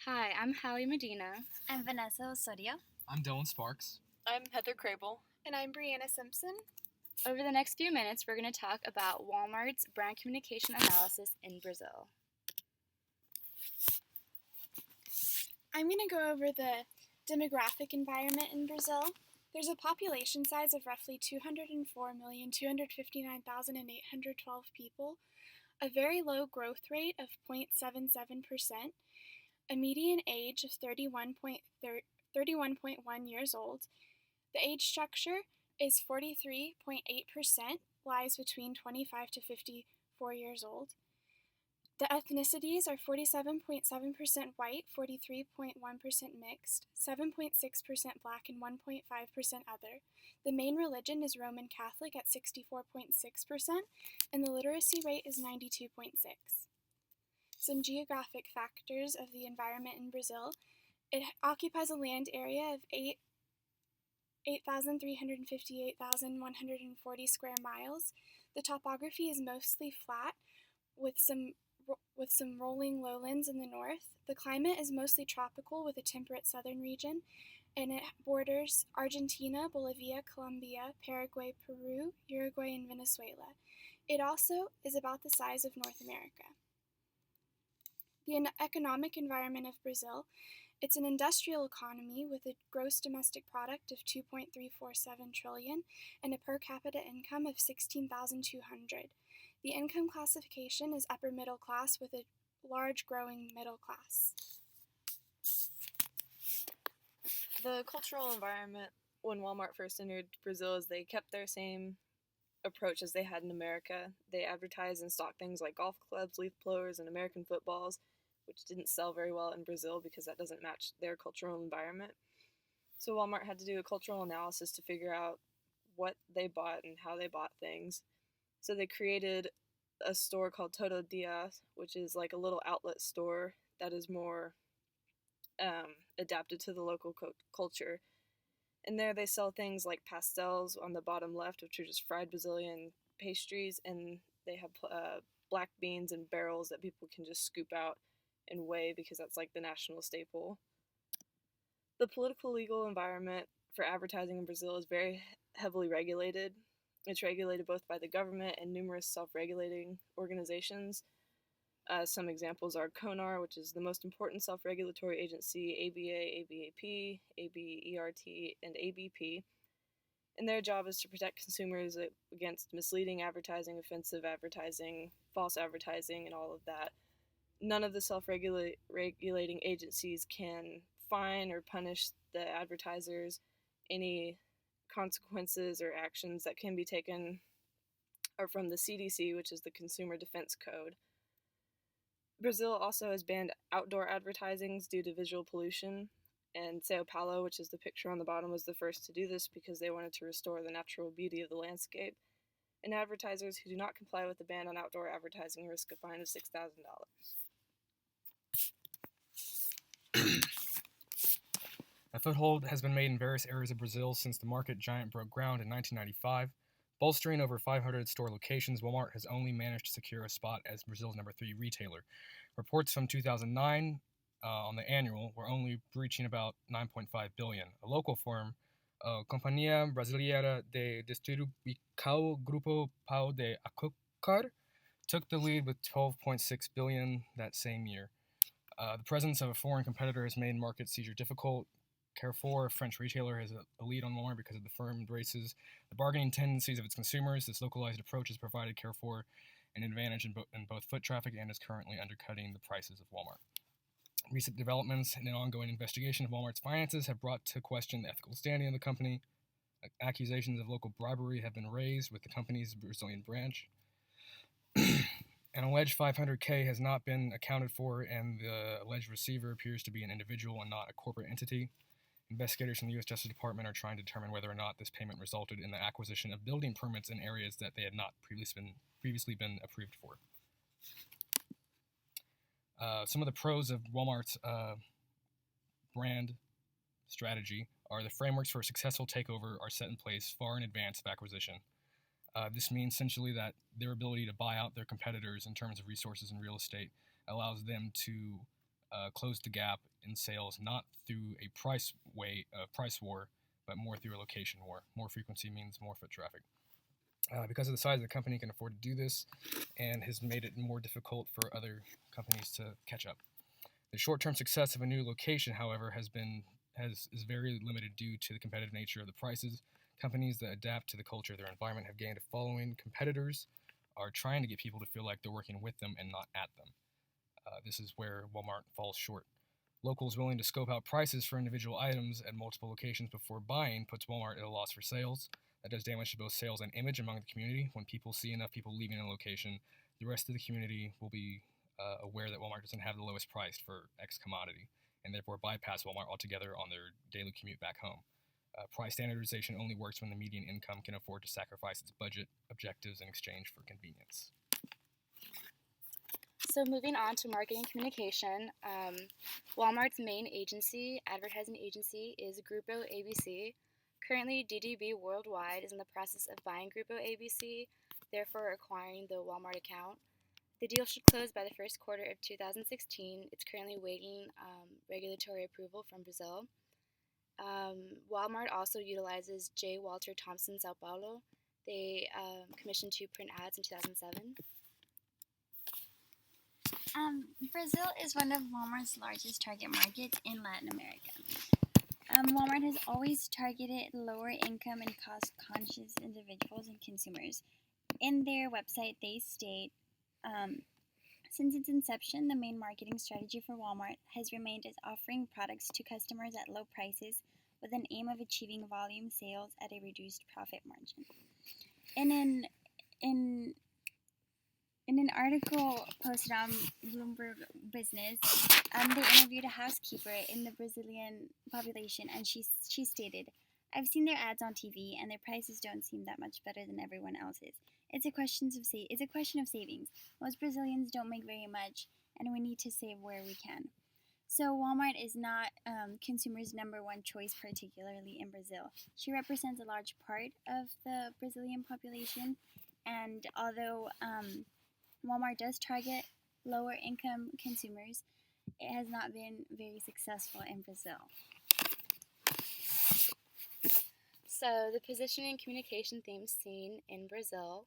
Hi, I'm Hallie Medina. I'm Vanessa Osorio. I'm Dylan Sparks. I'm Heather Crable. And I'm Brianna Simpson. Over the next few minutes, we're going to talk about Walmart's brand communication analysis in Brazil. I'm going to go over the demographic environment in Brazil. There's a population size of roughly 204,259,812 people, a very low growth rate of 0.77%, a median age of 31.1 years old. The age structure is 43.8%, lies between 25 to 54 years old. The ethnicities are 47.7% white, 43.1% mixed, 7.6% black, and 1.5% other. The main religion is Roman Catholic at 64.6%, and the literacy rate is 92.6%. Some geographic factors of the environment in Brazil. It occupies a land area of 8,358,140 square miles. The topography is mostly flat, with some rolling lowlands in the north. The climate is mostly tropical with a temperate southern region, and it borders Argentina, Bolivia, Colombia, Paraguay, Peru, Uruguay, and Venezuela. It also is about the size of North America. The economic environment of Brazil. It's an industrial economy with a gross domestic product of $2.347 trillion and a per capita income of $16,200. The income classification is upper middle class with a large growing middle class. The cultural environment when Walmart first entered Brazil is they kept their same approach as they had in America. They advertised and stocked things like golf clubs, leaf blowers, and American footballs, which didn't sell very well in Brazil because that doesn't match their cultural environment. So Walmart had to do a cultural analysis to figure out what they bought and how they bought things. So they created a store called Todo Dia, which is like a little outlet store that is more adapted to the local culture. And there they sell things like pastels on the bottom left, which are just fried Brazilian pastries, and they have black beans and barrels that people can just scoop out and weigh because that's like the national staple. The political legal environment for advertising in Brazil is very heavily regulated. It's regulated both by the government and numerous self-regulating organizations. Some examples are CONAR, which is the most important self-regulatory agency, ABA, ABAP, ABERT, and ABP. And their job is to protect consumers against misleading advertising, offensive advertising, false advertising, and all of that. None of the self-regulating agencies can fine or punish the advertisers. Any consequences or actions that can be taken are from the CDC, which is the Consumer Defense Code. Brazil also has banned outdoor advertisings due to visual pollution, and Sao Paulo, which is the picture on the bottom, was the first to do this because they wanted to restore the natural beauty of the landscape. And advertisers who do not comply with the ban on outdoor advertising risk a fine of $6,000. A foothold has been made in various areas of Brazil since the market giant broke ground in 1995. Bolstering over 500 store locations, Walmart has only managed to secure a spot as Brazil's number 3 retailer. Reports from 2009 on the annual were only breaching about $9.5 billion. A local firm, Companhia Brasileira de Distribuição Grupo Pau de Açúcar, took the lead with $12.6 billion that same year. The presence of a foreign competitor has made market seizure difficult. Carrefour, a French retailer, has a lead on Walmart because of the firm embraces the bargaining tendencies of its consumers. This localized approach has provided Carrefour an advantage in both foot traffic and is currently undercutting the prices of Walmart. Recent developments and an ongoing investigation of Walmart's finances have brought to question the ethical standing of the company. Accusations of local bribery have been raised with the company's Brazilian branch. An alleged $500K has not been accounted for, and the alleged receiver appears to be an individual and not a corporate entity. Investigators from the U.S. Justice Department are trying to determine whether or not this payment resulted in the acquisition of building permits in areas that they had not previously been approved for. Some of the pros of Walmart's brand strategy are the frameworks for a successful takeover are set in place far in advance of acquisition. This means essentially that their ability to buy out their competitors in terms of resources and real estate allows them to closed the gap in sales not through a price war, but more through a location war. More frequency means more foot traffic. Because of the size of the company, can afford to do this, and has made it more difficult for other companies to catch up. The short-term success of a new location, however, is very limited due to the competitive nature of the prices. Companies that adapt to the culture of their environment have gained a following. Competitors are trying to get people to feel like they're working with them and not at them. This is where Walmart falls short. Locals willing to scope out prices for individual items at multiple locations before buying puts Walmart at a loss for sales. That does damage to both sales and image among the community. When people see enough people leaving a location, the rest of the community will be aware that Walmart doesn't have the lowest price for X commodity, and therefore bypass Walmart altogether on their daily commute back home. Price standardization only works when the median income can afford to sacrifice its budget objectives in exchange for convenience. So moving on to marketing communication, Walmart's main advertising agency, is Grupo ABC. Currently, DDB Worldwide is in the process of buying Grupo ABC, therefore acquiring the Walmart account. The deal should close by the first quarter of 2016. It's currently waiting regulatory approval from Brazil. Walmart also utilizes J. Walter Thompson Sao Paulo. They commissioned 2 print ads in 2007. Brazil is one of Walmart's largest target markets in Latin America. Walmart has always targeted lower income and cost-conscious individuals and consumers. In their website, they state, since its inception, the main marketing strategy for Walmart has remained as offering products to customers at low prices with an aim of achieving volume sales at a reduced profit margin. In an article posted on Bloomberg Business, they interviewed a housekeeper in the Brazilian population, and she stated, "I've seen their ads on TV, and their prices don't seem that much better than everyone else's. It's a question of savings. Most Brazilians don't make very much, and we need to save where we can." So Walmart is not consumers' number one choice, particularly in Brazil. She represents a large part of the Brazilian population, and although Walmart does target lower income consumers, it has not been very successful in Brazil. So the positioning and communication themes seen in Brazil,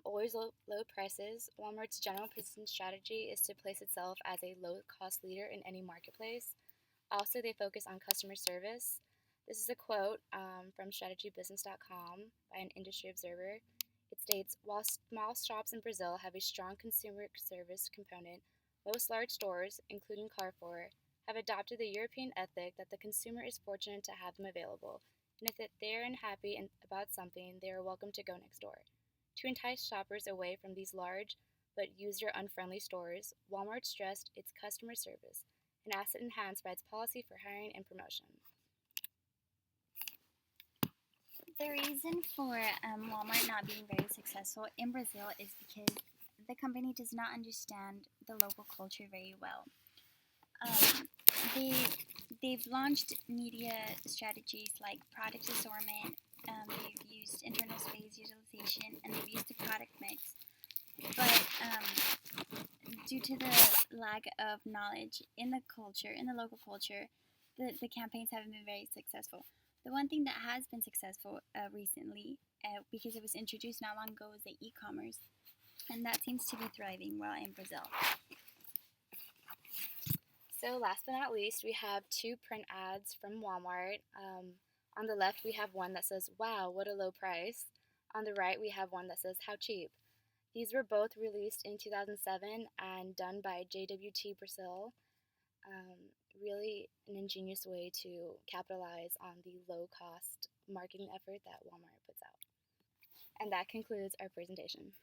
always low prices. Walmart's general position strategy is to place itself as a low-cost leader in any marketplace. Also, they focus on customer service. This is a quote from strategybusiness.com by an industry observer. It states, "While small shops in Brazil have a strong consumer service component, most large stores, including Carrefour, have adopted the European ethic that the consumer is fortunate to have them available, and if they are unhappy about something, they are welcome to go next door. To entice shoppers away from these large but user-unfriendly stores, Walmart stressed its customer service, an asset enhanced by its policy for hiring and promotion." The reason for Walmart not being very successful in Brazil is because the company does not understand the local culture very well. They've launched media strategies like product assortment, they've used internal space utilization, and they've used the product mix. But due to the lack of knowledge in the local culture, the campaigns haven't been very successful. The one thing that has been successful recently, because it was introduced not long ago, was the e-commerce, and that seems to be thriving well in Brazil. So last but not least, we have 2 print ads from Walmart. On the left, we have one that says, "Wow, what a low price." On the right, we have one that says, "How cheap." These were both released in 2007 and done by JWT Brazil. Really an ingenious way to capitalize on the low-cost marketing effort that Walmart puts out. And that concludes our presentation.